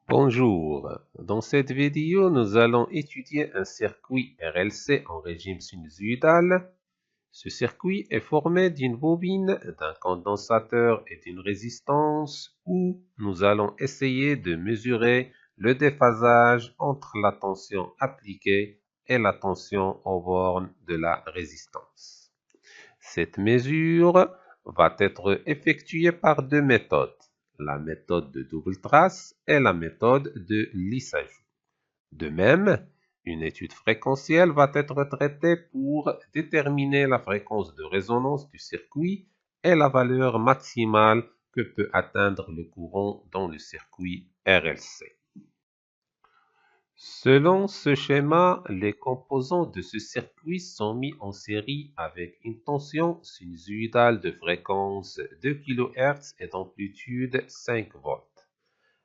Bonjour, dans cette vidéo, nous allons étudier un circuit RLC en régime sinusoïdal. Ce circuit est formé d'une bobine, d'un condensateur et d'une résistance où nous allons essayer de mesurer le déphasage entre la tension appliquée et la tension aux bornes de la résistance. Cette mesure va être effectuée par deux méthodes, la méthode de double trace et la méthode de lissage. De même, une étude fréquentielle va être traitée pour déterminer la fréquence de résonance du circuit et la valeur maximale que peut atteindre le courant dans le circuit RLC. Selon ce schéma, les composants de ce circuit sont mis en série avec une tension sinusoïdale de fréquence 2 kHz et d'amplitude 5 volts.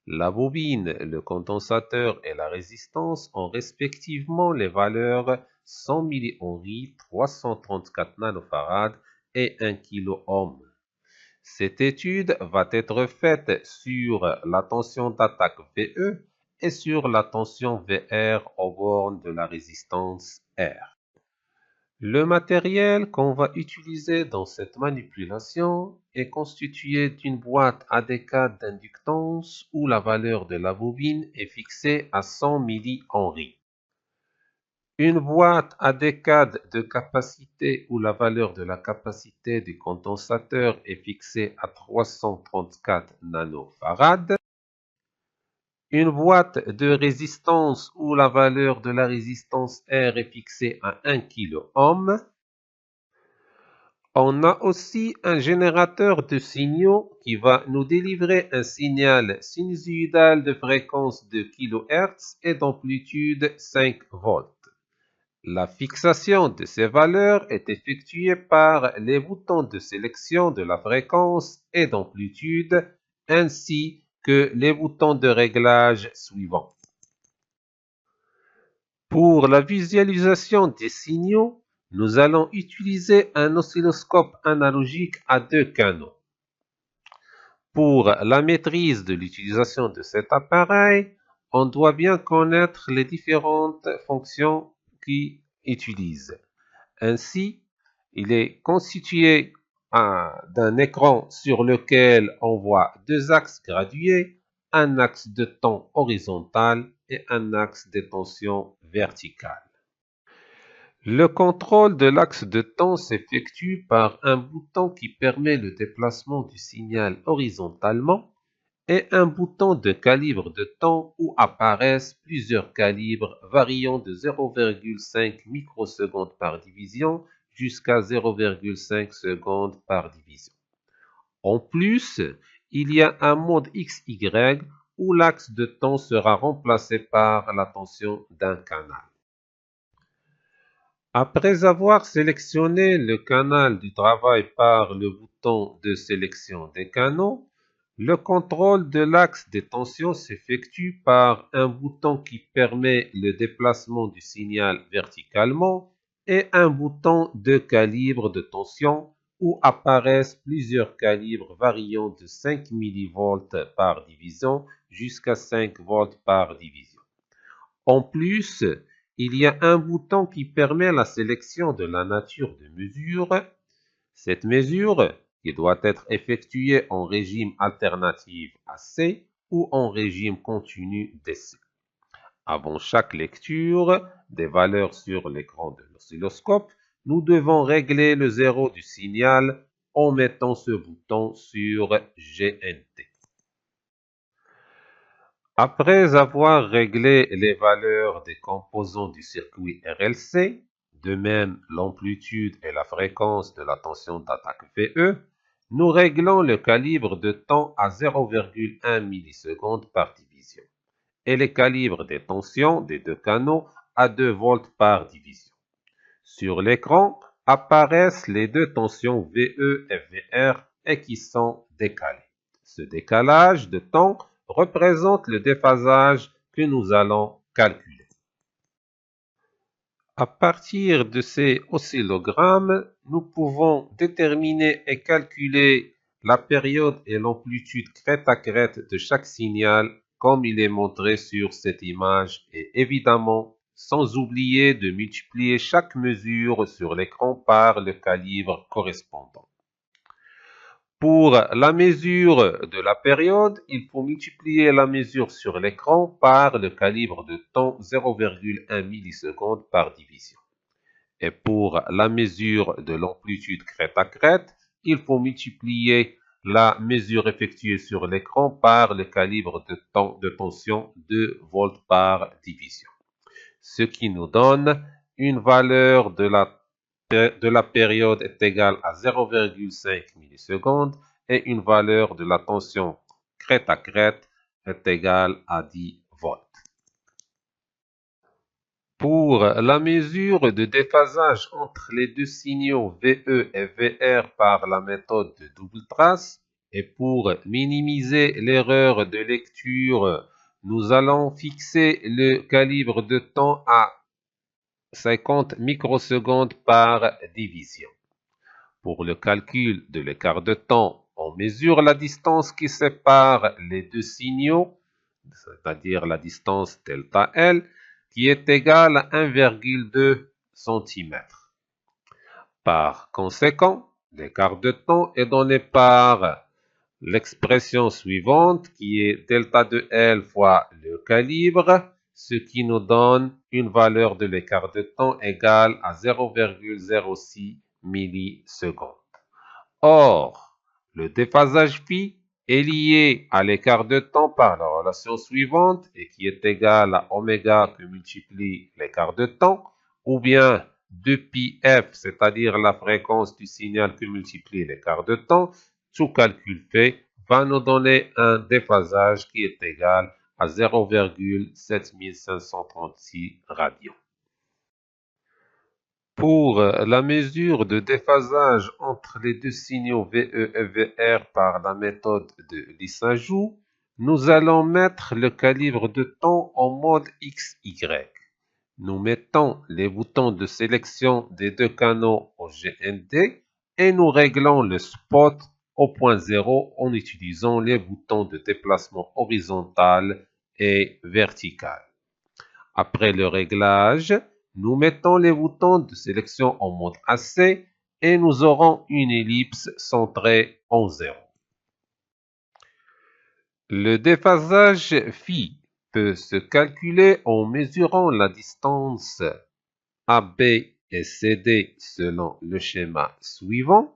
La bobine, le condensateur et la résistance ont respectivement les valeurs 100 mH, 334 nF et 1 kΩ. Cette étude va être faite sur la tension d'attaque VE et sur la tension VR aux bornes de la résistance R. Le matériel qu'on va utiliser dans cette manipulation est constitué d'une boîte à décade d'inductance où la valeur de la bobine est fixée à 100 mH. Une boîte à décade de capacité où la valeur de la capacité du condensateur est fixée à 334 nanofarad. Une boîte de résistance où la valeur de la résistance R est fixée à 1 kΩ. On a aussi un générateur de signaux qui va nous délivrer un signal sinusoïdal de fréquence de kHz et d'amplitude 5 volts. La fixation de ces valeurs est effectuée par les boutons de sélection de la fréquence et d'amplitude ainsi que les boutons de réglage suivants. Pour la visualisation des signaux, nous allons utiliser un oscilloscope analogique à deux canaux. Pour la maîtrise de l'utilisation de cet appareil, on doit bien connaître les différentes fonctions qu'il utilise. Ainsi, il est constitué d'un écran sur lequel on voit deux axes gradués, un axe de temps horizontal et un axe de tension verticale. Le contrôle de l'axe de temps s'effectue par un bouton qui permet le déplacement du signal horizontalement et un bouton de calibre de temps où apparaissent plusieurs calibres variant de 0,5 microsecondes par division jusqu'à 0,5 secondes par division. En plus, il y a un mode XY où l'axe de temps sera remplacé par la tension d'un canal. Après avoir sélectionné le canal du travail par le bouton de sélection des canaux, le contrôle de l'axe des tensions s'effectue par un bouton qui permet le déplacement du signal verticalement et un bouton de calibre de tension où apparaissent plusieurs calibres variant de 5 mV par division jusqu'à 5 volts par division. En plus, il y a un bouton qui permet la sélection de la nature de mesure. Cette mesure, qui doit être effectuée en régime alternatif AC ou en régime continu DC. Avant chaque lecture des valeurs sur l'écran de l'oscilloscope, nous devons régler le zéro du signal en mettant ce bouton sur GNT. Après avoir réglé les valeurs des composants du circuit RLC, de même l'amplitude et la fréquence de la tension d'attaque VE, nous réglons le calibre de temps à 0,1 millisecondes par division et les calibres des tensions des deux canaux à 2 volts par division. Sur l'écran apparaissent les deux tensions VE et VR et qui sont décalées. Ce décalage de temps représente le déphasage que nous allons calculer. À partir de ces oscillogrammes, nous pouvons déterminer et calculer la période et l'amplitude crête à crête de chaque signal comme il est montré sur cette image et évidemment, sans oublier de multiplier chaque mesure sur l'écran par le calibre correspondant. Pour la mesure de la période, il faut multiplier la mesure sur l'écran par le calibre de temps 0,1 milliseconde par division. Et pour la mesure de l'amplitude crête à crête, il faut multiplier la mesure effectuée sur l'écran par le calibre de tension 2 volts par division. Ce qui nous donne une valeur de la période est égale à 0,5 millisecondes et une valeur de la tension crête à crête est égale à 10 volts. Pour la mesure de déphasage entre les deux signaux VE et VR par la méthode de double trace et pour minimiser l'erreur de lecture, nous allons fixer le calibre de temps à 50 microsecondes par division. Pour le calcul de l'écart de temps, on mesure la distance qui sépare les deux signaux, c'est-à-dire la distance delta L, qui est égale à 1,2 cm. Par conséquent, l'écart de temps est donné par l'expression suivante qui est delta de L fois le calibre, ce qui nous donne une valeur de l'écart de temps égale à 0,06 millisecondes. Or, le déphasage phi est lié à l'écart de temps par la relation suivante et qui est égale à oméga que multiplie l'écart de temps, ou bien 2πf, c'est-à-dire la fréquence du signal que multiplie l'écart de temps, tout calcul fait va nous donner un déphasage qui est égal à 0,7536 radians. Pour la mesure de déphasage entre les deux signaux VE et VR par la méthode de Lissajous, nous allons mettre le calibre de temps en mode XY. Nous mettons les boutons de sélection des deux canaux au GND et nous réglons le spot au point 0 en utilisant les boutons de déplacement horizontal et vertical. Après le réglage, nous mettons les boutons de sélection en mode AC et nous aurons une ellipse centrée en 0. Le déphasage phi peut se calculer en mesurant la distance AB et CD selon le schéma suivant.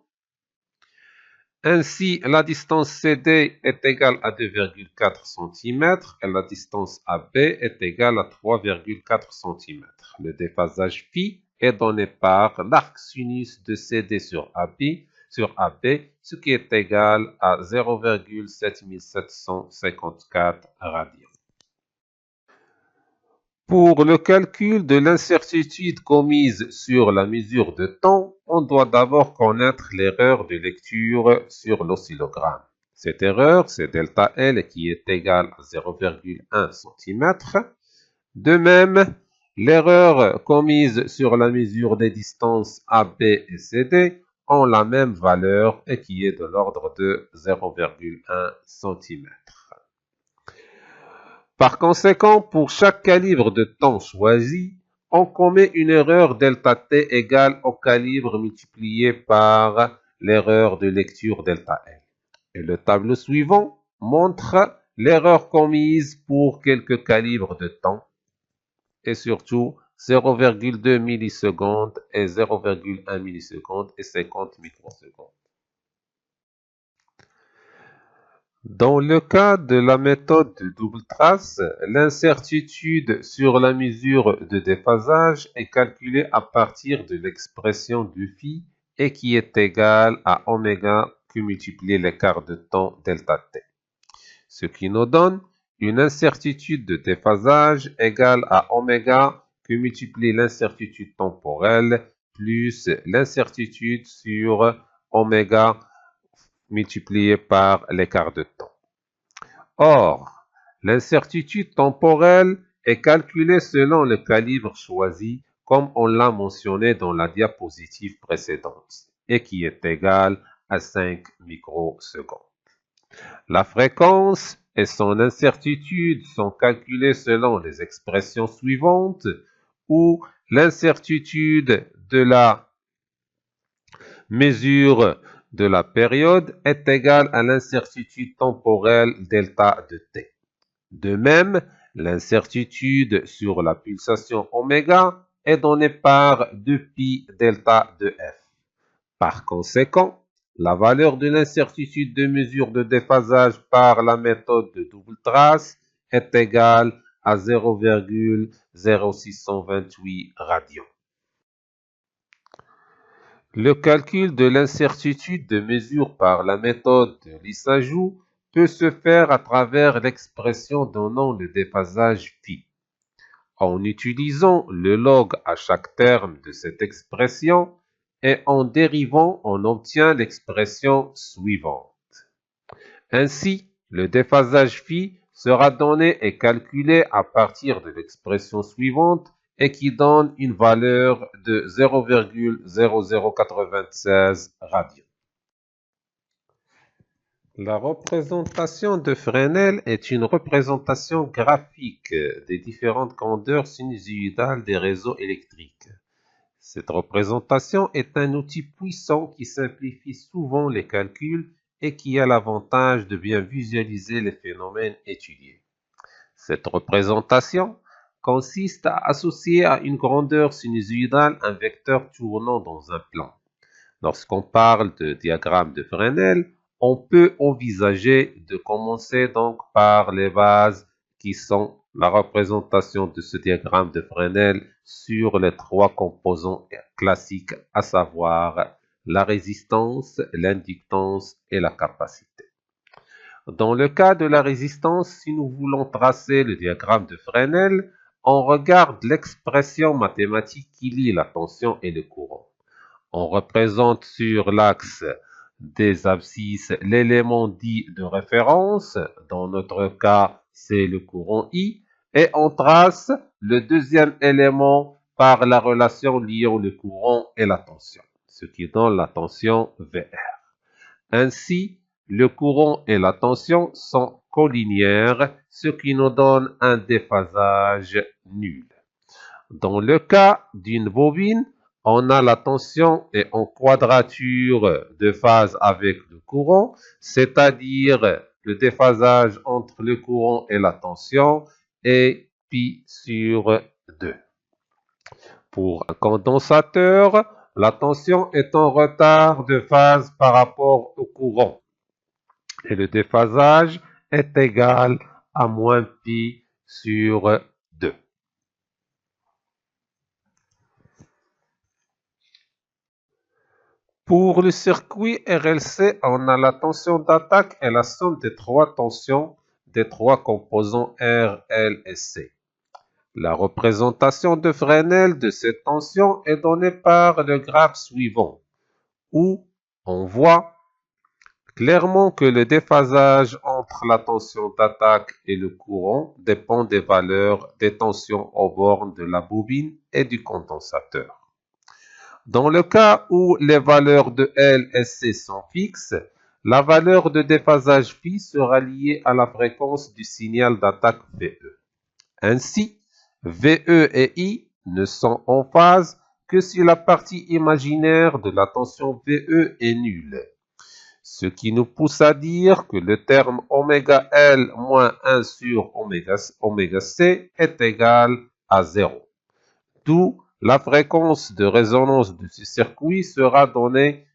Ainsi, la distance CD est égale à 2,4 cm et la distance AB est égale à 3,4 cm. Le déphasage phi est donné par l'arc sinus de CD sur AB, ce qui est égal à 0,7754 radians. Pour le calcul de l'incertitude commise sur la mesure de temps, on doit d'abord connaître l'erreur de lecture sur l'oscillogramme. Cette erreur, c'est delta L qui est égale à 0,1 cm. De même, l'erreur commise sur la mesure des distances AB et CD ont la même valeur et qui est de l'ordre de 0,1 cm. Par conséquent, pour chaque calibre de temps choisi, on commet une erreur delta t égale au calibre multiplié par l'erreur de lecture delta L. Et le tableau suivant montre l'erreur commise pour quelques calibres de temps et surtout 0,2 millisecondes et 0,1 millisecondes et 50 microsecondes. Dans le cas de la méthode de double trace, l'incertitude sur la mesure de déphasage est calculée à partir de l'expression du phi et qui est égale à oméga que multiplié l'écart de temps delta t. Ce qui nous donne une incertitude de déphasage égale à oméga que multiplié l'incertitude temporelle plus l'incertitude sur oméga multiplié par l'écart de temps. Or, l'incertitude temporelle est calculée selon le calibre choisi, comme on l'a mentionné dans la diapositive précédente, et qui est égal à 5 microsecondes. La fréquence et son incertitude sont calculées selon les expressions suivantes, où l'incertitude de la mesure de la période est égale à l'incertitude temporelle delta de t. De même, l'incertitude sur la pulsation oméga est donnée par 2pi delta de f. Par conséquent, la valeur de l'incertitude de mesure de déphasage par la méthode de double trace est égale à 0,0628 radians. Le calcul de l'incertitude de mesure par la méthode de Lissajous peut se faire à travers l'expression donnant le déphasage phi. En utilisant le log à chaque terme de cette expression et en dérivant, on obtient l'expression suivante. Ainsi, le déphasage phi sera donné et calculé à partir de l'expression suivante et qui donne une valeur de 0,0096 radians. La représentation de Fresnel est une représentation graphique des différentes grandeurs sinusoïdales des réseaux électriques. Cette représentation est un outil puissant qui simplifie souvent les calculs et qui a l'avantage de bien visualiser les phénomènes étudiés. Cette représentation consiste à associer à une grandeur sinusoïdale un vecteur tournant dans un plan. Lorsqu'on parle de diagramme de Fresnel, on peut envisager de commencer donc par les bases qui sont la représentation de ce diagramme de Fresnel sur les trois composants classiques, à savoir la résistance, l'inductance et la capacité. Dans le cas de la résistance, si nous voulons tracer le diagramme de Fresnel, on regarde l'expression mathématique qui lie la tension et le courant. On représente sur l'axe des abscisses l'élément dit de référence, dans notre cas c'est le courant I, et on trace le deuxième élément par la relation liant le courant et la tension, ce qui donne la tension VR. Ainsi, le courant et la tension sont collinéaires, ce qui nous donne un déphasage nul. Dans le cas d'une bobine, on a la tension est en quadrature de phase avec le courant, c'est-à-dire le déphasage entre le courant et la tension est pi sur 2. Pour un condensateur, la tension est en retard de phase par rapport au courant et le déphasage est égal à moins pi sur 2. Pour le circuit RLC, on a la tension d'attaque et la somme des trois tensions des trois composants R, L et C. La représentation de Fresnel de cette tension est donnée par le graphe suivant, où on voit clairement que le déphasage entre la tension d'attaque et le courant dépend des valeurs des tensions aux bornes de la bobine et du condensateur. Dans le cas où les valeurs de L et C sont fixes, la valeur de déphasage phi sera liée à la fréquence du signal d'attaque VE. Ainsi, VE et I ne sont en phase que si la partie imaginaire de la tension VE est nulle. Ce qui nous pousse à dire que le terme oméga L moins 1 sur oméga C est égal à 0. D'où la fréquence de résonance de ce circuit sera donnée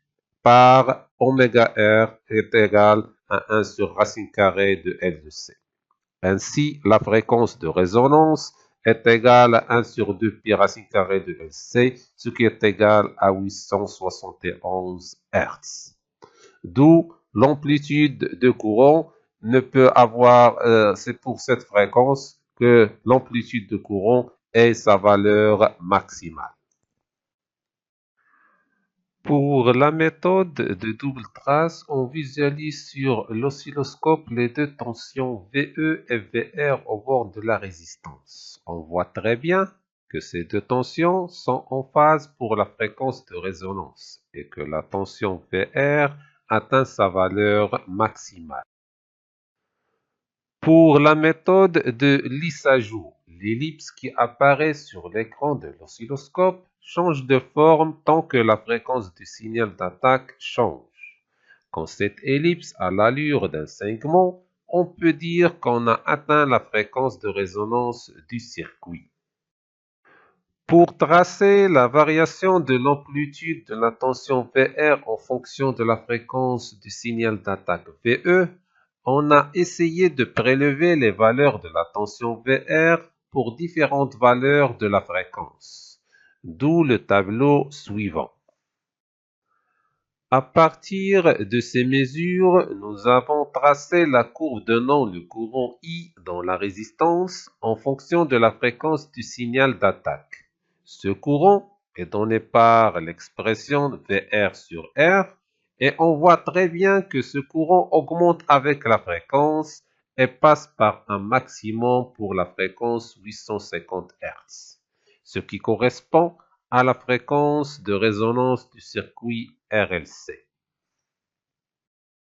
par oméga R est égal à 1 sur racine carrée de L de C. Ainsi, la fréquence de résonance est égale à 1 sur 2 pi racine carrée de LC, ce qui est égal à 871 Hz. D'où l'amplitude de courant ne peut avoir, c'est pour cette fréquence que l'amplitude de courant est sa valeur maximale. Pour la méthode de double trace, on visualise sur l'oscilloscope les deux tensions VE et VR au bord de la résistance. On voit très bien que ces deux tensions sont en phase pour la fréquence de résonance et que la tension VR atteint sa valeur maximale. Pour la méthode de lissajou, l'ellipse qui apparaît sur l'écran de l'oscilloscope change de forme tant que la fréquence du signal d'attaque change. Quand cette ellipse a l'allure d'un segment, on peut dire qu'on a atteint la fréquence de résonance du circuit. Pour tracer la variation de l'amplitude de la tension VR en fonction de la fréquence du signal d'attaque VE, on a essayé de prélever les valeurs de la tension VR pour différentes valeurs de la fréquence, d'où le tableau suivant. À partir de ces mesures, nous avons tracé la courbe donnant le courant I dans la résistance en fonction de la fréquence du signal d'attaque. Ce courant est donné par l'expression VR sur R et on voit très bien que ce courant augmente avec la fréquence et passe par un maximum pour la fréquence 850 Hz, ce qui correspond à la fréquence de résonance du circuit RLC.